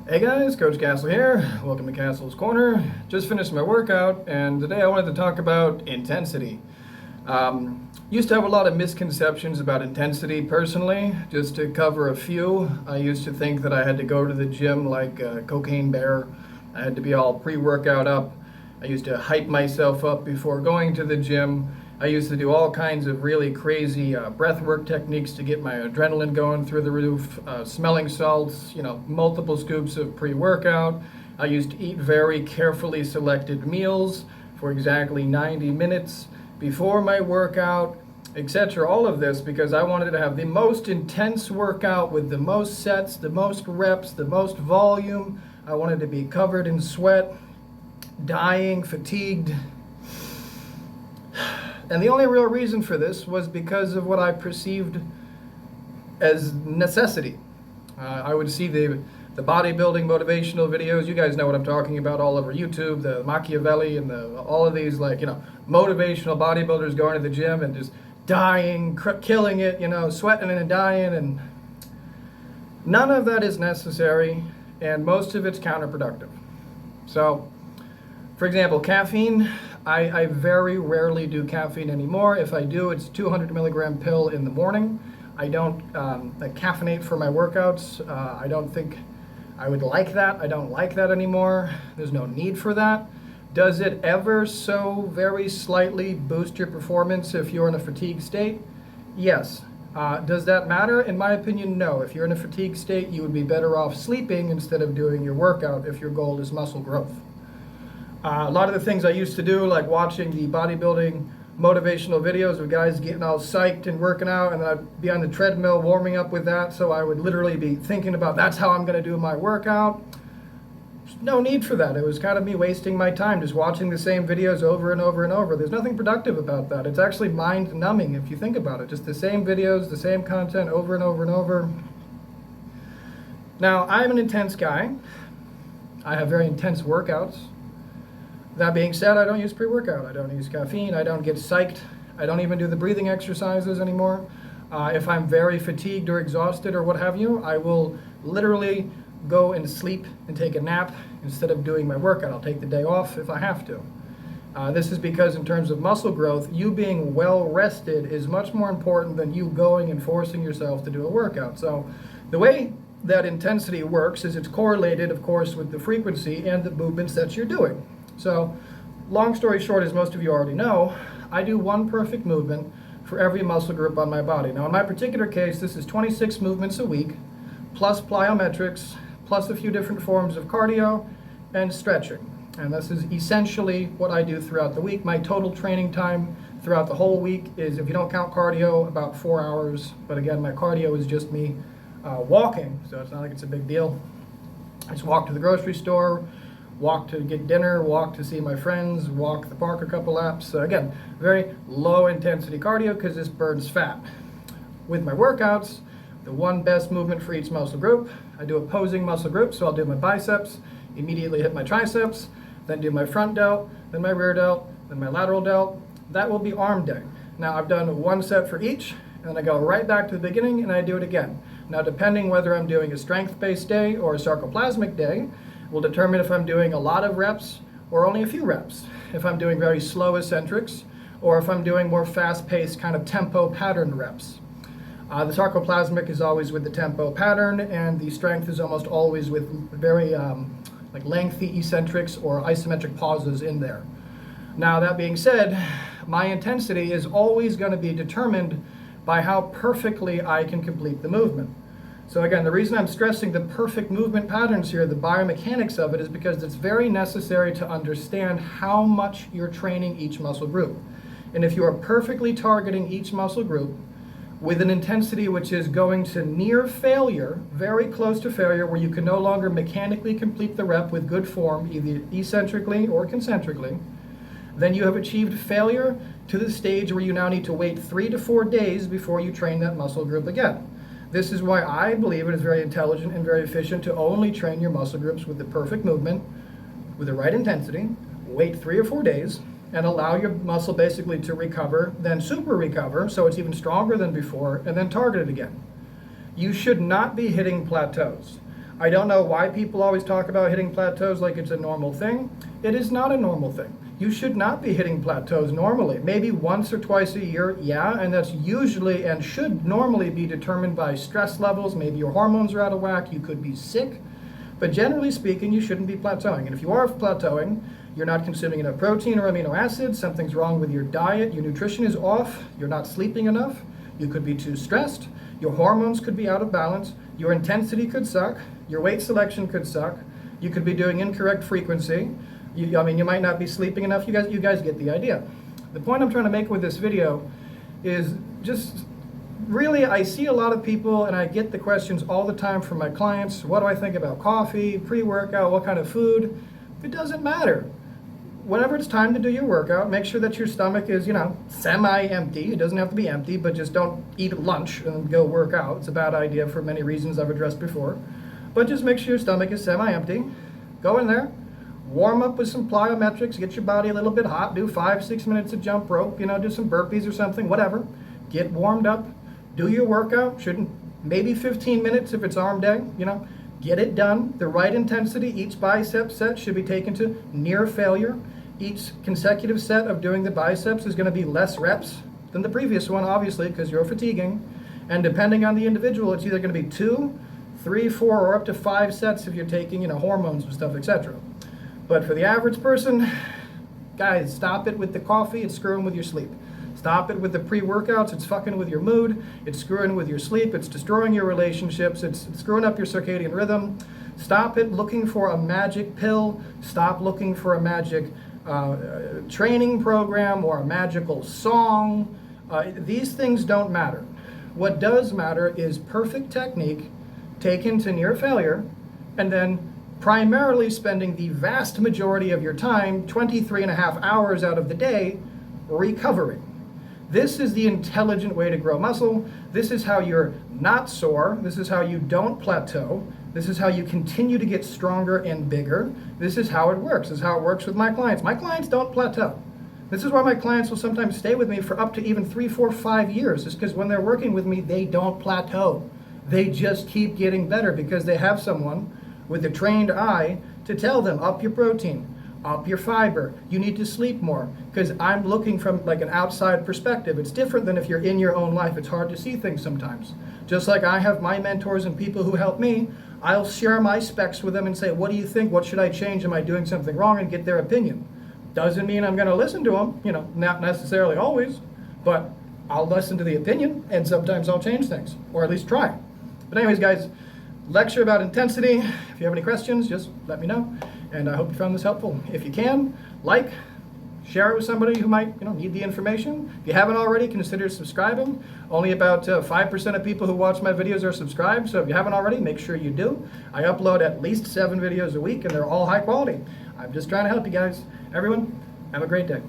Hey guys, Coach Castle here. Welcome to Castle's Corner. Just finished my workout, and today I wanted to talk about intensity. Used to have a lot of misconceptions about intensity personally. Just to cover a few, I used to think that I had to go to the gym like a cocaine bear. I had to be all pre-workout up. I used to hype myself up before going to the gym. I used to do all kinds of really crazy breath work techniques to get my adrenaline going through the roof, smelling salts, multiple scoops of pre-workout. I used to eat very carefully selected meals for exactly 90 minutes before my workout, etc. All of this because I wanted to have the most intense workout with the most sets, the most reps, the most volume. I wanted to be covered in sweat, dying, fatigued. And the only real reason for this was because of what I perceived as necessity. I would see the bodybuilding motivational videos. You guys know what I'm talking about all over YouTube, the Machiavelli and all of these motivational bodybuilders going to the gym and just dying, killing it, sweating and dying. And none of that is necessary, and most of it's counterproductive. So, for example, caffeine. I very rarely do caffeine anymore. If I do, it's 200 milligram pill in the morning. I don't caffeinate for my workouts. I don't think I would like that. I don't like that anymore. There's no need for that. Does it ever so very slightly boost your performance if you're in a fatigue state? Yes. Does that matter? In my opinion, no. If you're in a fatigue state, you would be better off sleeping instead of doing your workout if your goal is muscle growth. A lot of the things I used to do, like watching the bodybuilding motivational videos of guys getting all psyched and working out, and then I'd be on the treadmill warming up with that, so I would literally be thinking about that's how I'm going to do my workout. There's no need for that. It was kind of me wasting my time just watching the same videos over and over and over. There's nothing productive about that. It's actually mind numbing if you think about it. Just the same videos, the same content over and over and over. Now, I'm an intense guy. I have very intense workouts. That being said, I don't use pre-workout. I don't use caffeine. I don't get psyched. I don't even do the breathing exercises anymore. If I'm very fatigued or exhausted or what have you, I will literally go and sleep and take a nap instead of doing my workout. I'll take the day off if I have to. This is because in terms of muscle growth, you being well rested is much more important than you going and forcing yourself to do a workout. So the way that intensity works is it's correlated, of course, with the frequency and the movements that you're doing. So, long story short, as most of you already know, I do one perfect movement for every muscle group on my body. Now, in my particular case, this is 26 movements a week, plus plyometrics, plus a few different forms of cardio and stretching. And this is essentially what I do throughout the week. My total training time throughout the whole week is, if you don't count cardio, about 4 hours. But again, my cardio is just me walking, so it's not like it's a big deal. I just walk to the grocery store, walk to get dinner, walk to see my friends, walk the park a couple laps. So again, very low intensity cardio because this burns fat. With my workouts, the one best movement for each muscle group, I do opposing muscle groups. So I'll do my biceps, immediately hit my triceps, then do my front delt, then my rear delt, then my lateral delt. That will be arm day. Now I've done one set for each, and then I go right back to the beginning and I do it again. Now depending whether I'm doing a strength-based day or a sarcoplasmic day, will determine if I'm doing a lot of reps or only a few reps. If I'm doing very slow eccentrics, or if I'm doing more fast-paced kind of tempo pattern reps. The sarcoplasmic is always with the tempo pattern, and the strength is almost always with very lengthy eccentrics or isometric pauses in there. Now that being said, my intensity is always going to be determined by how perfectly I can complete the movement. So again, the reason I'm stressing the perfect movement patterns here, the biomechanics of it, is because it's very necessary to understand how much you're training each muscle group. And if you are perfectly targeting each muscle group with an intensity which is going to near failure, very close to failure, where you can no longer mechanically complete the rep with good form, either eccentrically or concentrically, then you have achieved failure to the stage where you now need to wait 3 to 4 days before you train that muscle group again. This is why I believe it is very intelligent and very efficient to only train your muscle groups with the perfect movement, with the right intensity, wait 3 or 4 days, and allow your muscle basically to recover, then super recover, so it's even stronger than before, and then target it again. You should not be hitting plateaus. I don't know why people always talk about hitting plateaus like it's a normal thing. It is not a normal thing. You should not be hitting plateaus normally. Maybe once or twice a year, yeah, and that's usually and should normally be determined by stress levels. Maybe your hormones are out of whack, you could be sick. But generally speaking, you shouldn't be plateauing. And if you are plateauing, you're not consuming enough protein or amino acids, something's wrong with your diet, your nutrition is off, you're not sleeping enough, you could be too stressed, your hormones could be out of balance, your intensity could suck, your weight selection could suck, you could be doing incorrect frequency, you might not be sleeping enough. You guys get the idea. The point I'm trying to make with this video is just really, I see a lot of people and I get the questions all the time from my clients. What do I think about coffee, pre-workout, what kind of food? It doesn't matter. Whenever it's time to do your workout, make sure that your stomach is, semi-empty. It doesn't have to be empty, but just don't eat lunch and go work out. It's a bad idea for many reasons I've addressed before. But just make sure your stomach is semi-empty. Go in there. Warm up with some plyometrics, get your body a little bit hot, do 5-6 minutes of jump rope, do some burpees or something, whatever. Get warmed up, do your workout, maybe 15 minutes if it's arm day, get it done. The right intensity, each bicep set should be taken to near failure. Each consecutive set of doing the biceps is going to be less reps than the previous one, obviously, because you're fatiguing. And depending on the individual, it's either going to be 2, 3, 4, or up to 5 sets if you're taking, hormones and stuff, etc. But for the average person, guys, stop it with the coffee, it's screwing with your sleep. Stop it with the pre-workouts, it's fucking with your mood, it's screwing with your sleep, it's destroying your relationships, it's screwing up your circadian rhythm. Stop it looking for a magic pill, stop looking for a magic training program or a magical song. These things don't matter. What does matter is perfect technique taken to near failure, and then primarily spending the vast majority of your time, 23.5 hours out of the day, recovering. This is the intelligent way to grow muscle. This is how you're not sore. This is how you don't plateau. This is how you continue to get stronger and bigger. This is how it works. This is how it works with my clients. My clients don't plateau. This is why my clients will sometimes stay with me for up to even 3, 4, 5 years. It's because when they're working with me, they don't plateau. They just keep getting better because they have someone with a trained eye to tell them, up your protein, up your fiber, you need to sleep more. Because I'm looking from like an outside perspective. It's different than if you're in your own life. It's hard to see things sometimes. Just like I have my mentors and people who help me, I'll share my specs with them and say, what do you think? What should I change? Am I doing something wrong? And get their opinion. Doesn't mean I'm going to listen to them, not necessarily always, but I'll listen to the opinion and sometimes I'll change things, or at least try. But anyways, guys, lecture about intensity. If you have any questions, just let me know. And I hope you found this helpful. If you can, share it with somebody who might need the information. If you haven't already, consider subscribing. Only about 5% of people who watch my videos are subscribed. So if you haven't already, make sure you do. I upload at least 7 videos a week and they're all high quality. I'm just trying to help you guys. Everyone, have a great day.